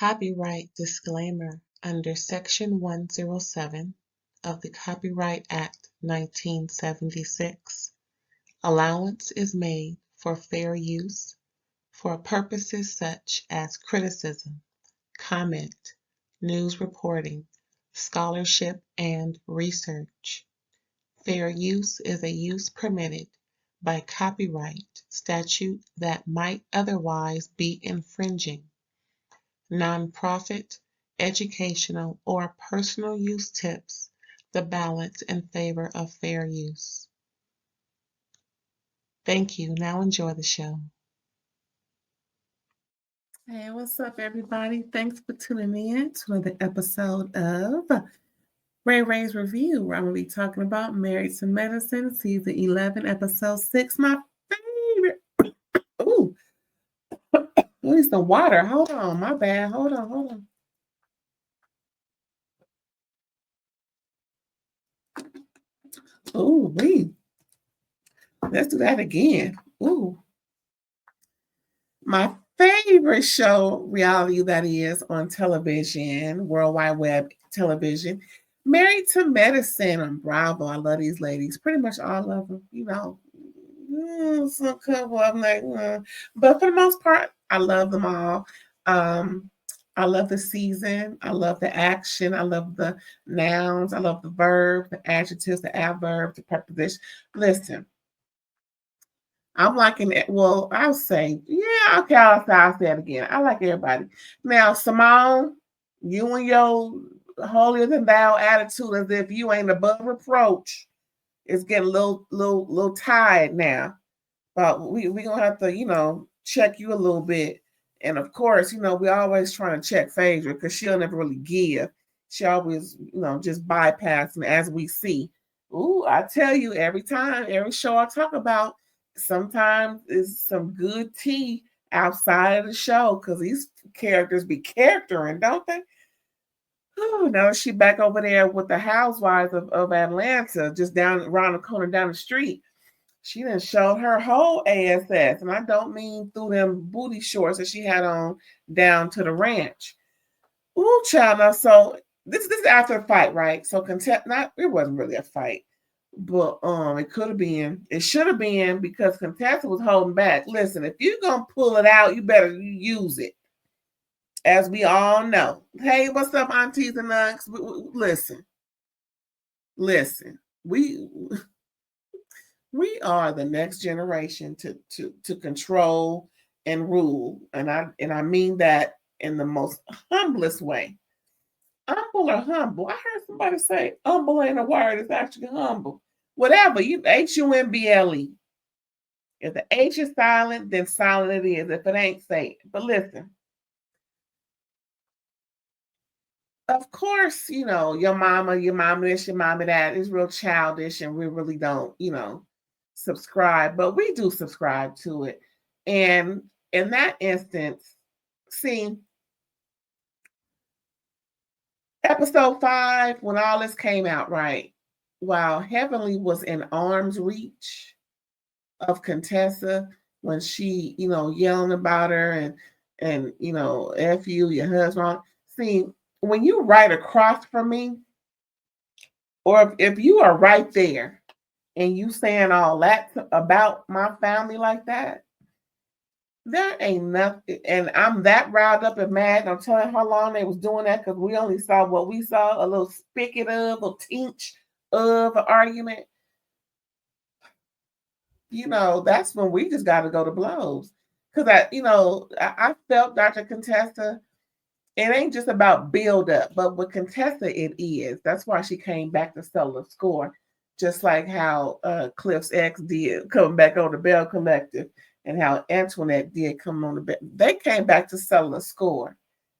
Copyright disclaimer under Section 107 of the Copyright Act 1976. Allowance is made for fair use for purposes such as criticism, comment, news reporting, scholarship, and research. Fair use is a use permitted by copyright statute that might otherwise be infringing. Nonprofit, educational, or personal use tips the balance in favor of fair use. Thank you. Now enjoy the show. Hey, what's up, everybody? Thanks for tuning in to another episode of RAERAEs Review, where I'm going to be talking about Married to Medicine, Season 11, Episode 6, my favorite. Ooh. Need some water. Hold on. My bad. Hold on. Ooh, let's do that again. Ooh. My favorite show, reality that is, on television, World Wide Web television, Married to Medicine on Bravo. I love these ladies. Pretty much all of them, some couple I'm like, but for the most part, I love them all. I love the season. I love the action. I love the nouns. I love the verb, the adjectives, the adverb, the preposition. Listen, I'm liking it. Well, I'll say, yeah, okay, I'll say it again. I like everybody. Now, Simone, you and your holier than thou attitude as if you ain't above reproach is getting a little tired now. But we gonna have to, check you a little bit. And of course, we always trying to check Phaedra because she'll never really give. She always, just bypassing as we see. Ooh, I tell you, every time, every show I talk about, sometimes is some good tea outside of the show because these characters be charactering, don't they? Oh, now she back over there with the housewives of Atlanta, just down around the corner down the street. She done showed her whole ASS, and I don't mean through them booty shorts that she had on down to the ranch. Ooh, child. Now, so this is after a fight, right? So it wasn't really a fight, but it could have been. It should have been because Contessa was holding back. Listen, if you're gonna pull it out, you better use it. As we all know. Hey, what's up, aunties and unks? Listen. We are the next generation to control and rule, and I mean that in the most humblest way. Humble or humble? I heard somebody say humble ain't a word; it's actually humble. Whatever, HUMBLE. If the H is silent, then silent it is. If it ain't, say it. But listen, of course, your mama this, your mama that is real childish, and we really don't, subscribe, but we do subscribe to it. And in that instance, see, episode 5, when all this came out, right, while Heavenly was in arm's reach of Contessa, when she, yelling about her and F you, your husband. See, when you right across from me, or if you are right there and you saying all that about my family like that, there ain't nothing. And I'm that riled up and mad. I'm telling how long they was doing that because we only saw what we saw, a little spigot of, a tinge of an argument. That's when we just got to go to blows. Because I felt Dr. Contessa, it ain't just about build up, but with Contessa it is. That's why she came back to settle the score. Just like how Cliff's ex did coming back on the Bell Collective, and how Antoinette did come on the Bell. They came back to settle the score.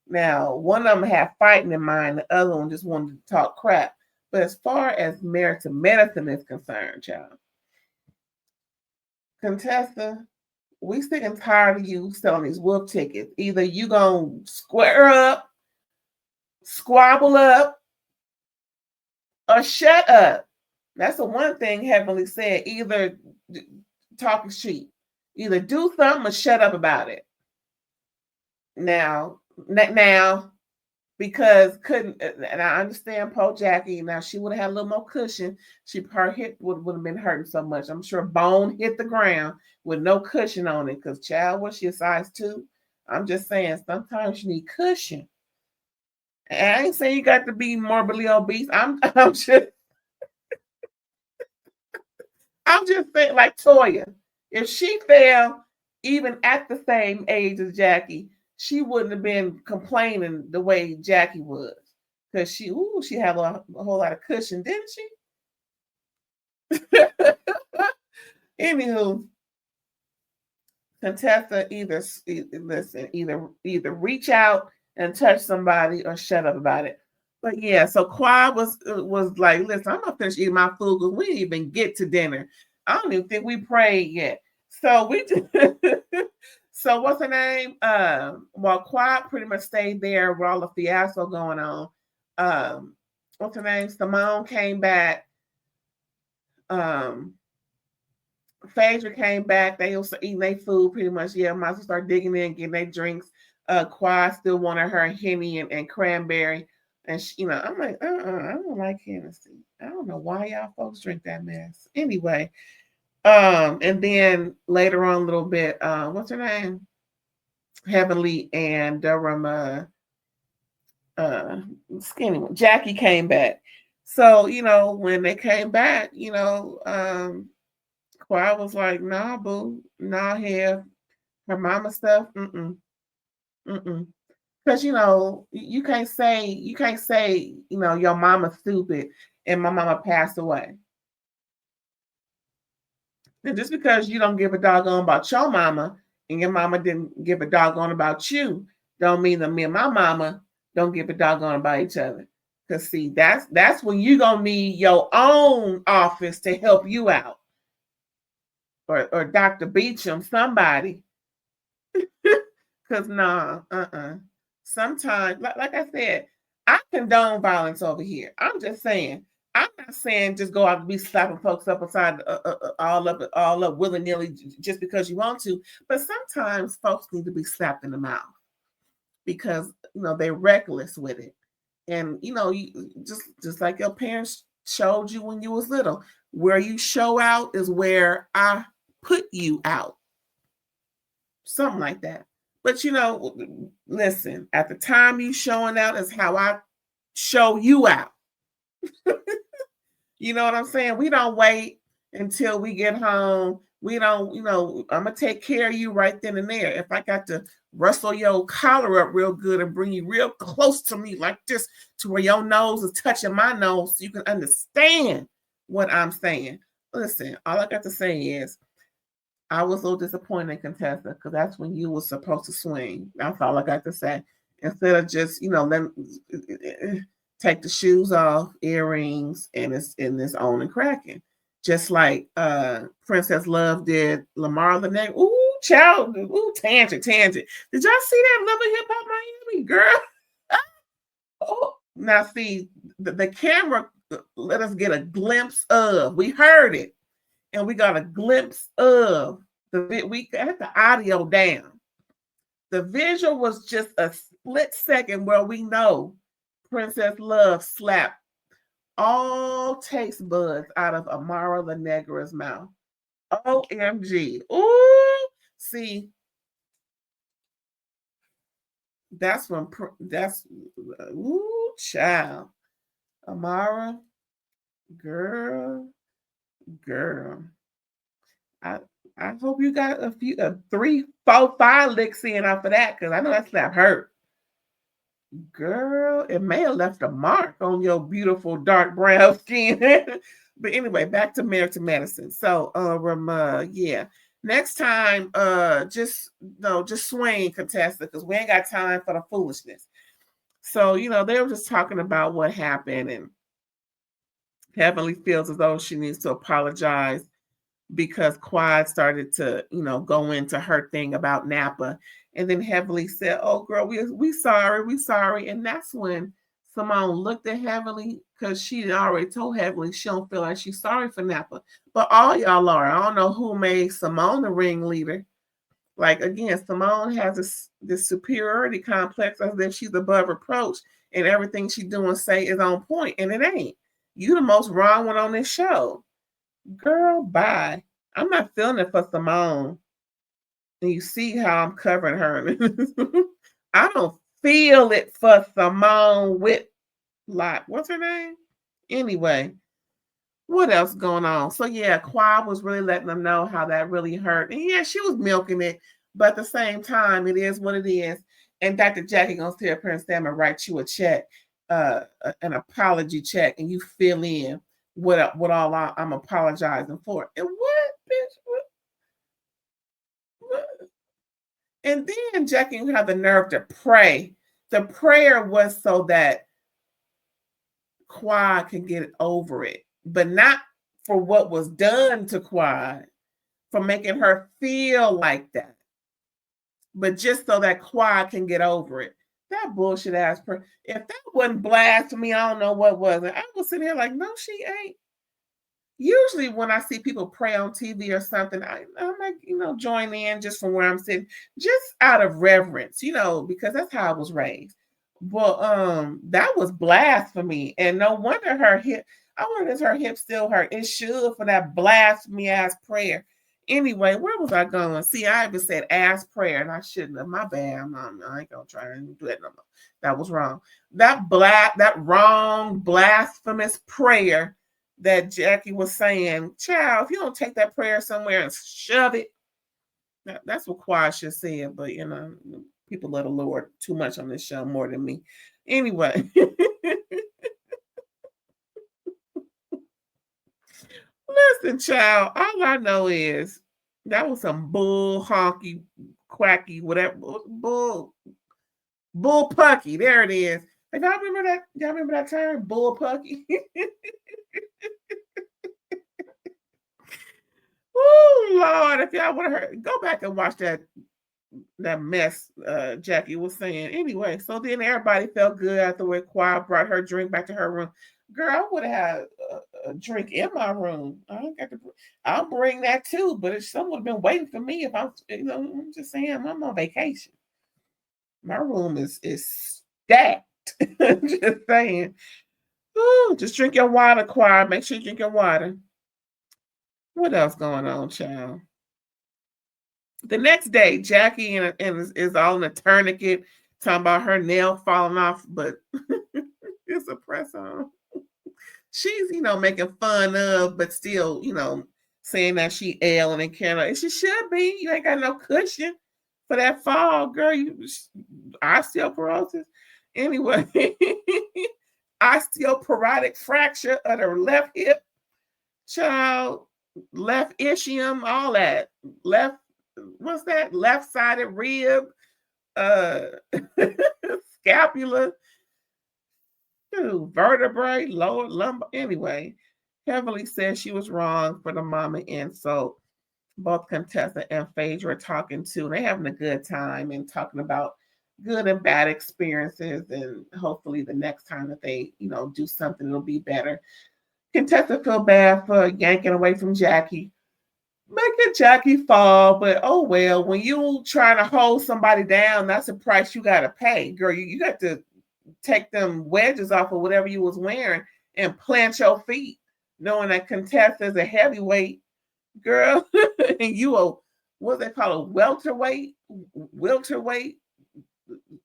Now, one of them had fighting in mind, the other one just wanted to talk crap. But as far as Married to Medicine is concerned, child, Contessa, we sick and tired of you selling these wolf tickets. Either you gonna square up, squabble up, or shut up. That's the one thing Heavenly said. Either talking cheap. Either do something or shut up about it. Now, Now, because couldn't, and I understand poor Jackie. Now she would have had a little more cushion. Her hip would have been hurting so much. I'm sure bone hit the ground with no cushion on it. Because child, was she a size 2? I'm just saying sometimes you need cushion. And I ain't saying you got to be morbidly obese. I'm just saying, like Toya, if she fell even at the same age as Jackie, she wouldn't have been complaining the way Jackie was. Because she had a whole lot of cushion, didn't she? Anywho, Contessa either reach out and touch somebody or shut up about it. But yeah, so Quad was like, listen, I'm gonna finish eating my food because we didn't even get to dinner. I don't even think we prayed yet. So we just so what's her name? Well, Quad pretty much stayed there with all the fiasco going on. What's her name? Simone came back. Phaedra came back. They was eating their food pretty much. Yeah, might as well start digging in, getting their drinks. Quad still wanted her Henny and cranberry. And she, I'm like, I don't like Hennessy. I don't know why y'all folks drink that mess. Anyway, and then later on a little bit, what's her name? Heavenly and Durham, skinny one. Jackie came back. So, when they came back, Quad was like, nah, boo, nah, here, her mama stuff, because you can't say your mama's stupid and my mama passed away. And just because you don't give a doggone about your mama and your mama didn't give a doggone about you, don't mean that me and my mama don't give a doggone about each other. Because see, that's when you gonna need your own office to help you out. Or Dr. Beecham, somebody. Because sometimes, like I said, I condone violence over here. I'm just saying. I'm not saying just go out and be slapping folks up beside all up willy nilly just because you want to. But sometimes folks need to be slapped in the mouth because they're reckless with it, and you just like your parents showed you when you was little. Where you show out is where I put you out. Something like that. But listen, at the time you showing out is how I show you out. You know what I'm saying? We don't wait until we get home. We don't, I'm gonna take care of you right then and there. If I got to rustle your collar up real good and bring you real close to me like this to where your nose is touching my nose so you can understand what I'm saying. Listen, all I got to say is I was a little disappointed in Contessa because that's when you were supposed to swing. That's all I got to say. Instead of just, take the shoes off, earrings, and it's on and cracking. Just like Princess Love did Lamar the next. Ooh, child, ooh, tangent. Did y'all see that Love and Hip Hop Miami, girl? Oh, now see, the camera let us get a glimpse of. We heard it and we got a glimpse of we got the audio down. The visual was just a split second where we know Princess Love slapped all taste buds out of Amara La Negra's mouth. OMG. Ooh, see, that's ooh, child. Amara, girl. I hope you got a few, 3, 4, 5 licks in off of that because I know that slap hurt. Girl, it may have left a mark on your beautiful dark brown skin. But anyway, back to Married to Medicine. So, yeah. Next time, just swing, Contessa, because we ain't got time for the foolishness. So, they were just talking about what happened, and Heavenly feels as though she needs to apologize because Quad started to, go into her thing about Napa. And then Heavenly said, oh, girl, we sorry. And that's when Simone looked at Heavenly because she had already told Heavenly she don't feel like she's sorry for Napa. But all y'all are. I don't know who made Simone the ringleader. Like again, Simone has this superiority complex as if she's above reproach and everything she do and say is on point, and it ain't. You the most wrong one on this show. Girl, bye. I'm not feeling it for Simone. And you see how I'm covering her. I don't feel it for Simone Whitlock. What's her name? Anyway, what else going on? So yeah, Quad was really letting them know how that really hurt. And yeah, she was milking it, but at the same time, it is what it is. And Dr. Jackie gonna sit up here and say, I'm gonna write you a check, an apology check, and you fill in what all I'm apologizing for. And what, bitch? What? And then Jackie had the nerve to pray. The prayer was so that Quad can get over it, but not for what was done to Quad, for making her feel like that, but just so that Quad can get over it. That bullshit ass prayer. If that wasn't blasphemy, I don't know what was it. I was sitting here like, no, she ain't. Usually when I see people pray on TV or something, I might, join in just from where I'm sitting, just out of reverence, because that's how I was raised. But that was blasphemy. And no wonder her hip, I wonder if her hip still hurt. It should for that blasphemy ass prayer. Anyway, where was I going? See, I even said ass prayer and I shouldn't have. My bad. I ain't gonna try and do that no more. That was wrong. That wrong blasphemous prayer that Jackie was saying, child, if you don't take that prayer somewhere and shove it, that's what Quasha said. But people love the Lord too much on this show more than me. Anyway. Listen, child, all I know is that was some bull honky quacky, whatever, bull pucky. There it is. Like, y'all remember that? Y'all remember that term? Bull pucky? Oh Lord, if y'all want to hear, go back and watch that mess Jackie was saying. Anyway, so then everybody felt good afterward. Quad brought her drink back to her room. Girl, I would have had a drink in my room. I'll bring that too, but if someone would have been waiting for me if I'm just saying I'm on vacation. My room is stacked. Just saying. Ooh, just drink your water, Quad. Make sure you drink your water. What else going on, child? The next day, Jackie is all in a tourniquet, talking about her nail falling off, but it's a press on. She's, making fun of, but still, saying that she ailing and can't. And she should be. You ain't got no cushion for that fall, girl. Osteoporosis. Anyway, osteoporotic fracture of the left hip, child, left ischium, all that. What's that? Left-sided rib, scapula, vertebrae, lower lumbar. Anyway, Heavenly says she was wrong for the mama insult. Both Contessa and Phaedra are talking too. They're having a good time and talking about good and bad experiences, and hopefully the next time that they, do something, it'll be better. Contessa feel bad for yanking away from Jackie, making Jackie fall, but oh well. When you trying to hold somebody down, that's a price you gotta pay, girl. You got to take them wedges off of whatever you was wearing and plant your feet, knowing that Contessa is a heavyweight, girl, and you a what they call a welterweight,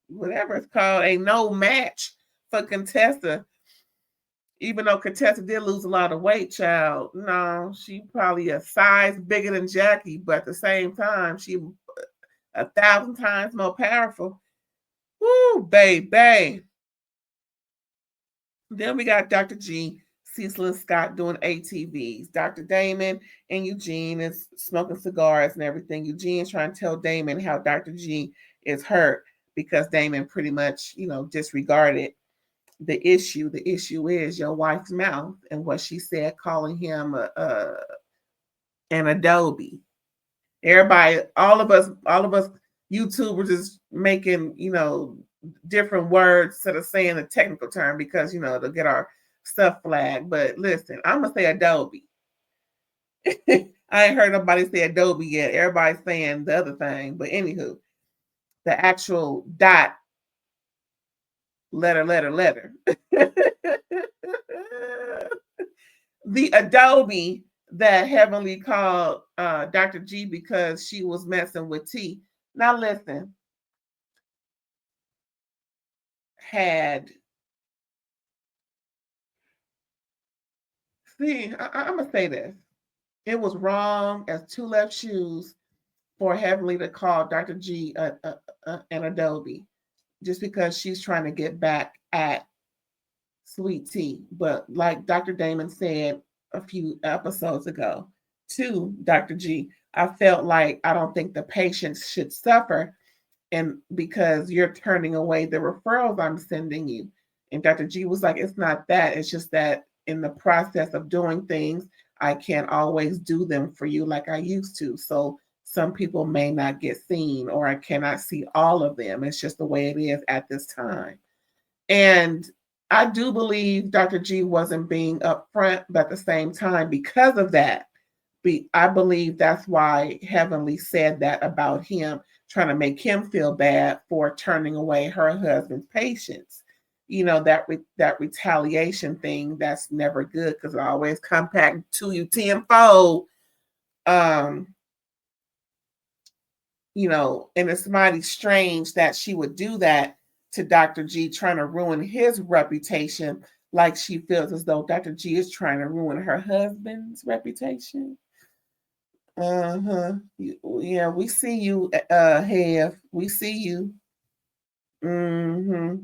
whatever it's called, ain't no match for Contessa. Even though Contessa did lose a lot of weight, child, no, she probably a size bigger than Jackie, but at the same time, she 1,000 times more powerful. Woo, baby. Then we got Dr. G, Cecil and Scott doing ATVs. Dr. Damon and Eugene is smoking cigars and everything. Eugene's trying to tell Damon how Dr. G is hurt because Damon pretty much, disregarded the issue. The issue is your wife's mouth and what she said, calling him an Adobe. Everybody, all of us YouTubers is making, different words instead of saying the technical term because, they'll get our stuff flagged. But listen, I'm going to say Adobe. I ain't heard nobody say Adobe yet. Everybody's saying the other thing. But anywho, the actual dot letter. The Adobe that Heavenly called Dr. G because she was messing with T. Now listen, I'm gonna say this. It was wrong as two left shoes for Heavenly to call Dr. G an Adobe just because she's trying to get back at Sweet Tea. But like Dr. Damon said a few episodes ago to Dr. G, I felt like I don't think the patients should suffer and because you're turning away the referrals I'm sending you. And Dr. G was like, it's not that. It's just that in the process of doing things, I can't always do them for you like I used to. So some people may not get seen or I cannot see all of them. It's just the way it is at this time. And I do believe Dr. G wasn't being upfront, but at the same time, because of that, I believe that's why Heavenly said that about him, trying to make him feel bad for turning away her husband's patients. You know, that retaliation thing, that's never good because it always comes back to you tenfold. You know, and it's mighty strange that she would do that to Dr. G, trying to ruin his reputation, like she feels as though Dr. G is trying to ruin her husband's reputation. Yeah, we see you, Have. We see you. Mm-hmm.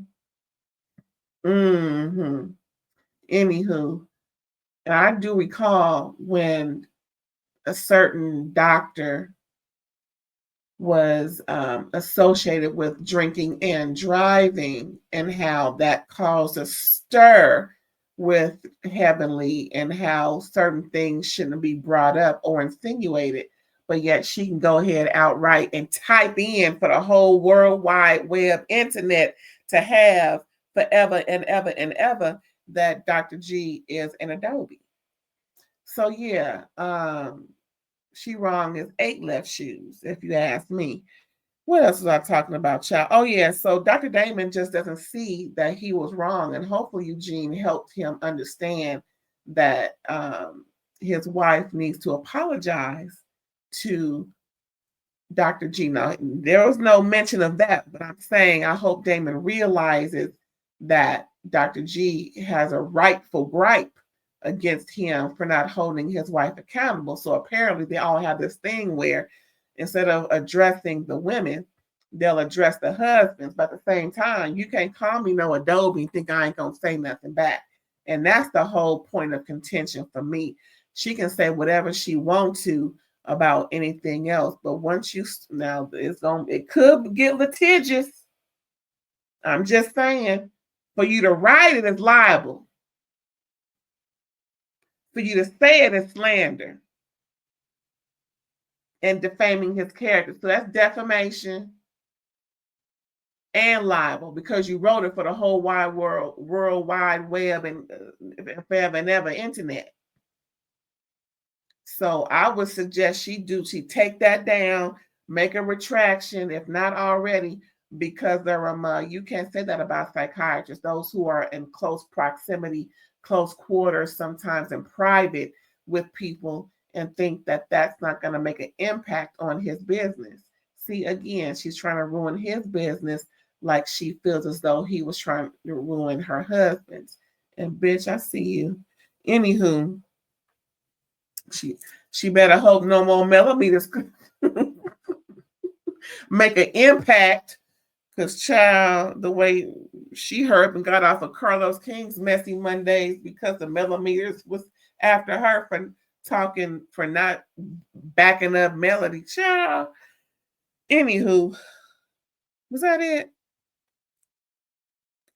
Mm-hmm. Anywho, I do recall when a certain doctor was associated with drinking and driving, and how that caused a stir with Heavenly, and how certain things shouldn't be brought up or insinuated, but yet she can go ahead outright and type in for the whole World Wide Web internet to have forever and ever and ever that Dr. G is an Adobe. So yeah, she wrong as 8 left shoes, if you ask me. What else was I talking about, child? Oh, yeah. So Dr. Damon just doesn't see that he was wrong. And hopefully Eugene helped him understand that his wife needs to apologize to Dr. G. Now, there was no mention of that, but I'm saying I hope Damon realizes that Dr. G has a rightful gripe against him for not holding his wife accountable. So apparently they all have this thing where instead of addressing the women, they'll address the husbands. But at the same time, you can't call me no Adobe and think I ain't gonna say nothing back. And that's the whole point of contention for me. She can say whatever she wants to about anything else, but once you now it could get litigious. I'm just saying, for you to write it is libel. For you to say it is slander and defaming his character. So that's defamation and libel because you wrote it for the whole world wide web, and forever and ever internet. So I would suggest she take that down, make a retraction, if not already, because you can't say that about psychiatrists, those who are in close proximity, close quarters, sometimes in private with people, and think that that's not going to make an impact on his business. See, again, she's trying to ruin his business like she feels as though he was trying to ruin her husband's. And bitch, I see you. Anywho, she better hope no more millimeters make an impact, because child, the way she hurt and got off of Carlos King's messy Mondays because the millimeters was after her for not backing up Melody, child. Anywho, was that it?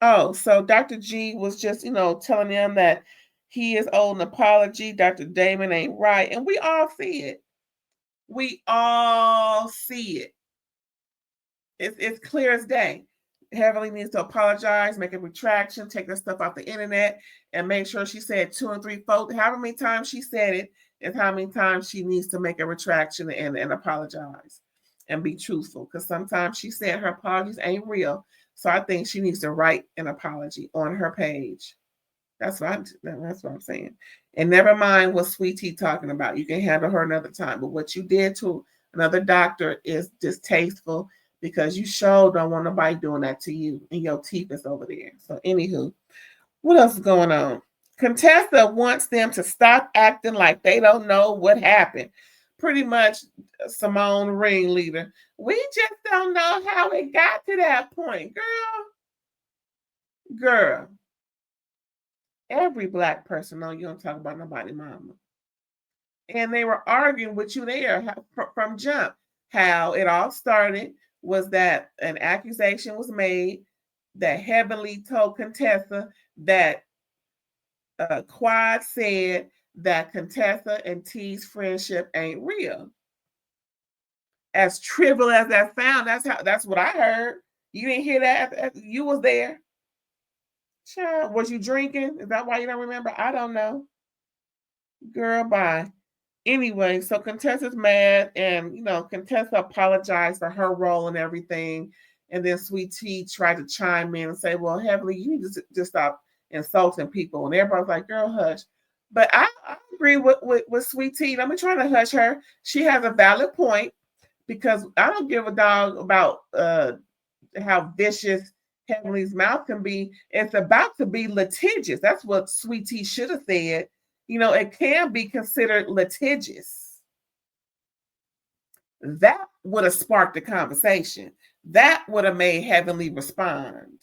Oh, so Dr. G was just, telling them that he is owed an apology. Dr. Damon ain't right. And we all see it. We all see it. It's clear as day. Heavenly needs to apologize, make a retraction, take that stuff off the internet, and make sure she said 2 and 3 fold. However many times she said it, is how many times she needs to make a retraction and apologize and be truthful. Because sometimes she said her apologies ain't real. So I think she needs to write an apology on her page. That's what I'm saying. And never mind what Sweet Tea talking about. You can handle her another time. But what you did to another doctor is distasteful because you sure don't want nobody doing that to you. And your teeth is over there. So anywho, what else is going on? Contessa wants them to stop acting like they don't know what happened. Pretty much Simone ringleader. We just don't know how it got to that point, girl. Every black person know you don't talk about nobody mama. And they were arguing with you there from jump. How it all started was that an accusation was made that Heavenly told Contessa that Quad said that Contessa and T's friendship ain't real. As trivial as that sound, that's what I heard. You didn't hear that? You was there. Child, was you drinking? Is that why you don't remember? I don't know. Girl, bye. Anyway, so Contessa's mad, and Contessa apologized for her role and everything. And then Sweet Tea tried to chime in and say, well, Heavenly, you need to just stop insulting people. And everybody's like, girl, hush. But I agree with Sweet Tea. I'm trying to hush her. She has a valid point because I don't give a dog about how vicious Heavenly's mouth can be. It's about to be litigious. That's what Sweet Tea should have said. It can be considered litigious. That would have sparked the conversation. That would have made Heavenly respond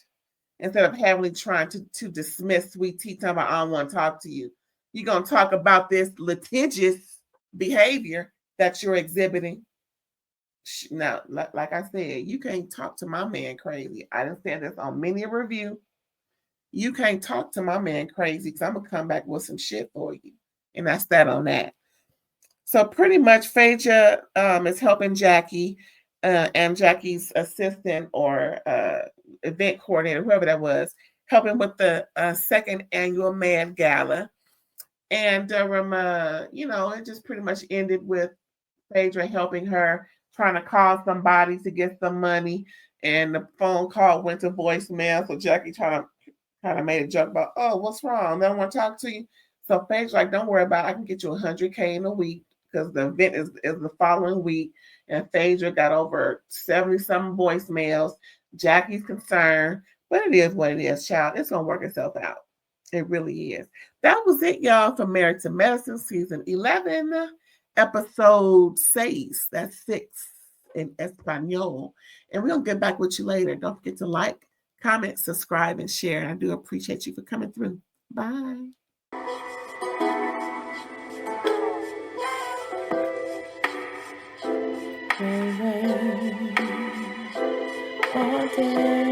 instead of Heavenly trying to dismiss Sweet Tea, talking about, I don't want to talk to you. You're going to talk about this litigious behavior that you're exhibiting. Now, like I said, you can't talk to my man crazy. I done said this on many a review. You can't talk to my man crazy because I'm going to come back with some shit for you. And that's that on that. So pretty much Phaedra is helping Jackie and Jackie's assistant or event coordinator, whoever that was, helping with the second annual Mad Gala. And it just pretty much ended with Phaedra helping her, trying to call somebody to get some money. And the phone call went to voicemail. So Jackie kind of made a joke about, oh, what's wrong? They don't want to talk to you. So Phaedra's like, don't worry about it. I can get you $100K in a week because the event is the following week. And Phaedra got over 70-something voicemails. Jackie's concerned, but it is what it is, child. It's going to work itself out. It really is. That was it, y'all, for Married to Medicine, season 11, episode 6. That's 6 in Espanol. And we'll get back with you later. Don't forget to like, comment, subscribe, and share. I do appreciate you for coming through. Bye. Rain, all day.